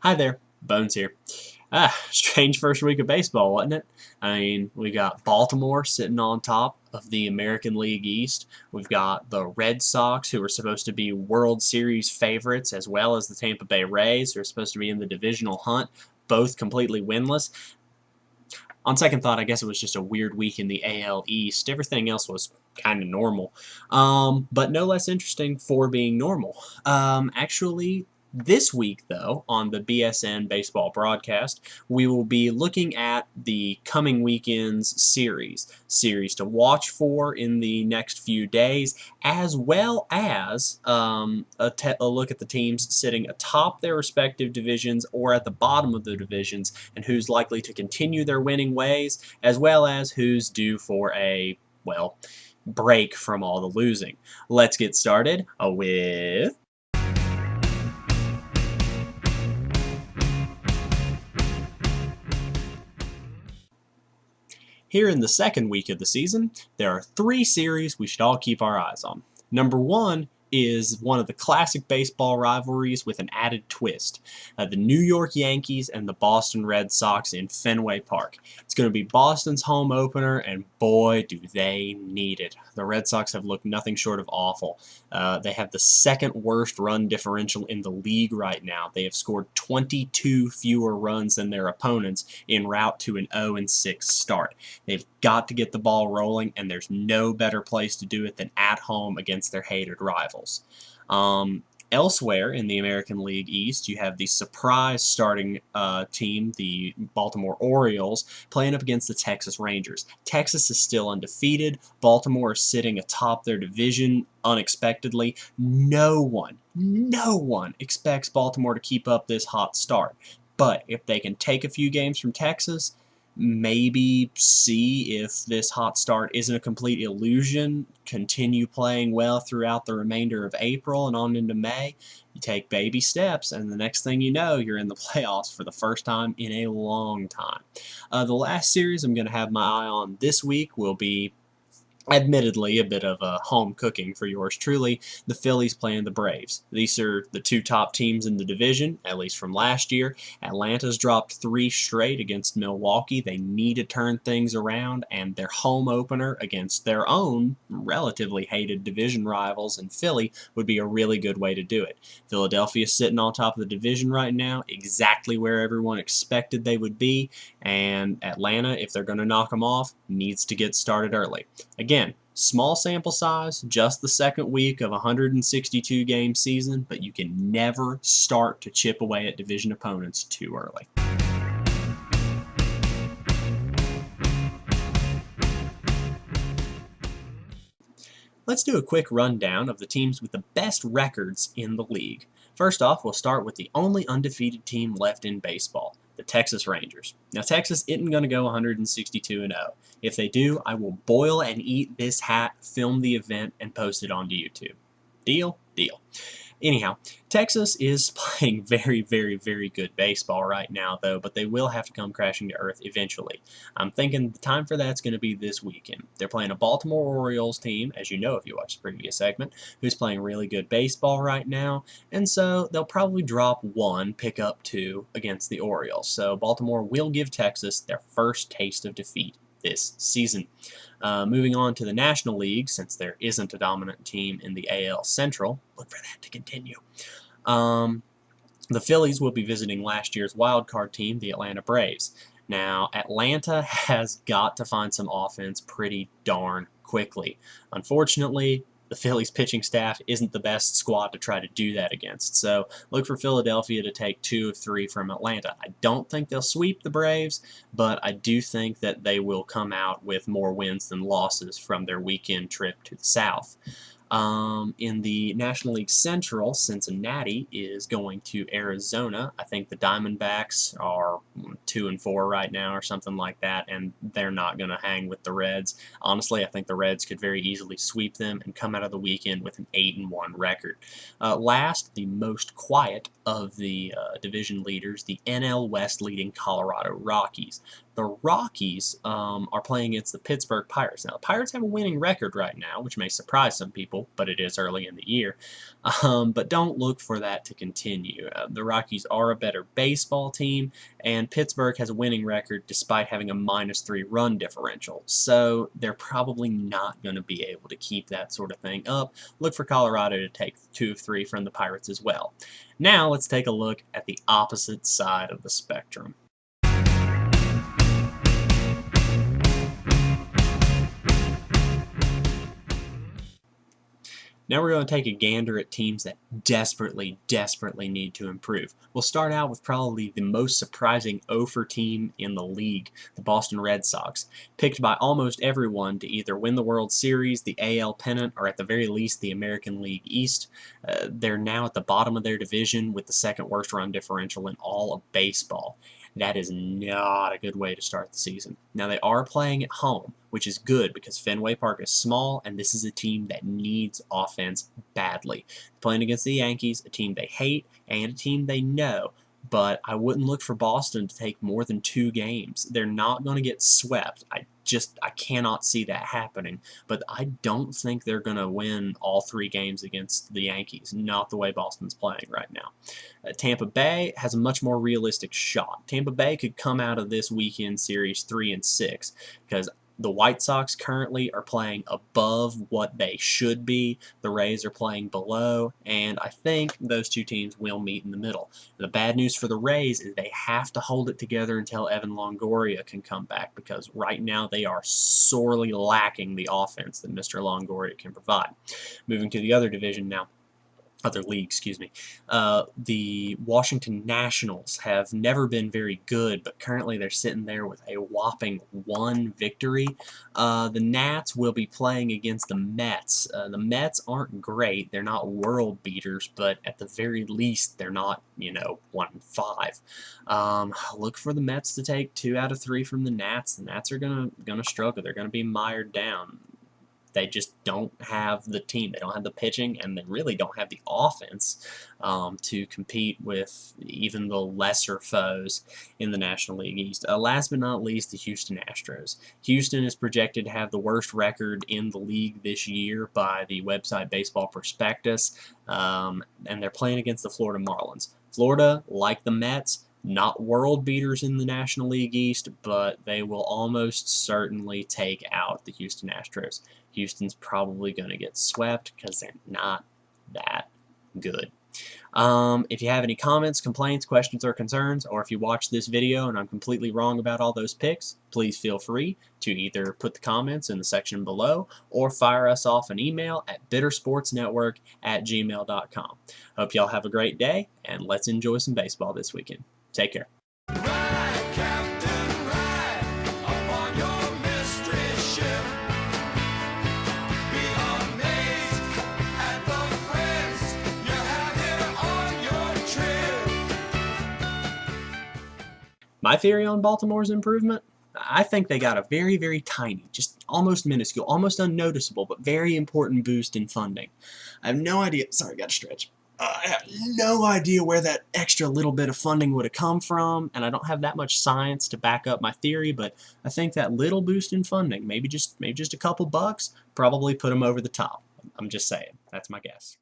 Hi there, Bones here. Strange first week of baseball, wasn't it? I mean, we got Baltimore sitting on top of the American League East. We've got the Red Sox, who are supposed to be World Series favorites, as well as the Tampa Bay Rays, who are supposed to be in the divisional hunt, both completely winless. On second thought, I guess it was just a weird week in the AL East. Everything else was kind of normal, but no less interesting for being normal. Actually, this week, though, on the BSN baseball broadcast, we will be looking at the coming weekend's series to watch for in the next few days, as well as a look at the teams sitting atop their respective divisions or at the bottom of the divisions and who's likely to continue their winning ways, as well as who's due for a, well, break from all the losing. Let's get started with... Here in the second week of the season, there are three series we should all keep our eyes on. Number one is one of the classic baseball rivalries with an added twist. The New York Yankees and the Boston Red Sox in Fenway Park. It's going to be Boston's home opener, and boy, do they need it. The Red Sox have looked nothing short of awful. They have the second worst run differential in the league right now. They have scored 22 fewer runs than their opponents en route to an 0-6 start. They've got to get the ball rolling, and there's no better place to do it than at home against their hated rivals. Elsewhere in the American League East, you have the surprise starting team, the Baltimore Orioles, playing up against the Texas Rangers. Texas is still undefeated. Baltimore is sitting atop their division unexpectedly. No one expects Baltimore to keep up this hot start. But if they can take a few games from Texas, maybe see if this hot start isn't a complete illusion, continue playing well throughout the remainder of April and on into May, you take baby steps, and the next thing you know, you're in the playoffs for the first time in a long time. The last series I'm going to have my eye on this week will be, admittedly, a bit of home cooking for yours truly, the Phillies playing the Braves. These are the two top teams in the division, at least from last year. Atlanta's dropped 3 straight against Milwaukee. They need to turn things around, and their home opener against their own relatively hated division rivals in Philly would be a really good way to do it. Philadelphia's sitting on top of the division right now, exactly where everyone expected they would be, and Atlanta, if they're going to knock them off, needs to get started early. Again, small sample size, just the second week of a 162 game season, but you can never start to chip away at division opponents too early. Let's do a quick rundown of the teams with the best records in the league. First off, we'll start with the only undefeated team left in baseball, the Texas Rangers. Now, Texas isn't going to go 162-0. If they do, I will boil and eat this hat, film the event, and post it onto YouTube. Deal? Deal. Anyhow, Texas is playing very, very, very good baseball right now, though, but they will have to come crashing to earth eventually. I'm thinking the time for that's going to be this weekend. They're playing a Baltimore Orioles team, as you know if you watched the previous segment, who's playing really good baseball right now, and so they'll probably drop 1, pick up 2 against the Orioles. So Baltimore will give Texas their first taste of defeat this season. Moving on to the National League, since there isn't a dominant team in the AL Central, look for that to continue. The Phillies will be visiting last year's wild card team, the Atlanta Braves. Now, Atlanta has got to find some offense pretty darn quickly. Unfortunately, the Phillies pitching staff isn't the best squad to try to do that against, so look for Philadelphia to take 2 of 3 from Atlanta. I don't think they'll sweep the Braves, but I do think that they will come out with more wins than losses from their weekend trip to the South. In the National League Central, Cincinnati is going to Arizona. I think the Diamondbacks are 2-4 right now or something like that, and they're not going to hang with the Reds. Honestly, I think the Reds could very easily sweep them and come out of the weekend with an 8-1 record. Last, the most quiet of the division leaders, the NL West leading Colorado Rockies. the Rockies are playing against the Pittsburgh Pirates. Now, the Pirates have a winning record right now, which may surprise some people, but it is early in the year. But don't look for that to continue. The Rockies are a better baseball team, and Pittsburgh has a winning record despite having a -3 run differential. So they're probably not going to be able to keep that sort of thing up. Look for Colorado to take 2 of 3 from the Pirates as well. Now let's take a look at the opposite side of the spectrum. Now we're going to take a gander at teams that desperately, desperately need to improve. We'll start out with probably the most surprising over team in the league, the Boston Red Sox. Picked by almost everyone to either win the World Series, the AL pennant, or at the very least the American League East. They're now at the bottom of their division with the second worst run differential in all of baseball. That is not a good way to start the season. Now, they are playing at home, which is good because Fenway Park is small, and this is a team that needs offense badly. Playing against the Yankees, a team they hate and a team they know, but I wouldn't look for Boston to take more than 2 games. They're not going to get swept. I cannot see that happening, but I don't think they're going to win all 3 games against the Yankees, not the way Boston's playing right now. Tampa Bay has a much more realistic shot. Tampa Bay could come out of this weekend series 3-6 because the White Sox currently are playing above what they should be. The Rays are playing below, and I think those 2 teams will meet in the middle. The bad news for the Rays is they have to hold it together until Evan Longoria can come back, because right now they are sorely lacking the offense that Mr. Longoria can provide. Moving to the other division now. Other league, excuse me. The Washington Nationals have never been very good, but currently they're sitting there with a whopping 1 victory. The Nats will be playing against the Mets. The Mets aren't great. They're not world beaters, but at the very least, they're not, 1-5. Look for the Mets to take 2 out of 3 from the Nats. The Nats are gonna struggle. They're gonna be mired down. They just don't have the team. They don't have the pitching, and they really don't have the offense to compete with even the lesser foes in the National League East. Last but not least, the Houston Astros. Houston is projected to have the worst record in the league this year by the website Baseball Prospectus, and they're playing against the Florida Marlins. Florida, like the Mets, not world beaters in the National League East, but they will almost certainly take out the Houston Astros. Houston's probably going to get swept because they're not that good. If you have any comments, complaints, questions, or concerns, or if you watch this video and I'm completely wrong about all those picks, please feel free to either put the comments in the section below or fire us off an email at bittersportsnetwork@gmail.com. Hope y'all have a great day, and let's enjoy some baseball this weekend. Take care. Ride, Captain, ride upon your mystery ship. Be amazed at the friends you have here on your trip. My theory on Baltimore's improvement? I think they got a very, very tiny, just almost minuscule, almost unnoticeable, but very important boost in funding. I have no idea. Sorry, got to stretch. I have no idea where that extra little bit of funding would have come from, and I don't have that much science to back up my theory, but I think that little boost in funding, maybe just a couple bucks, probably put them over the top. I'm just saying. That's my guess.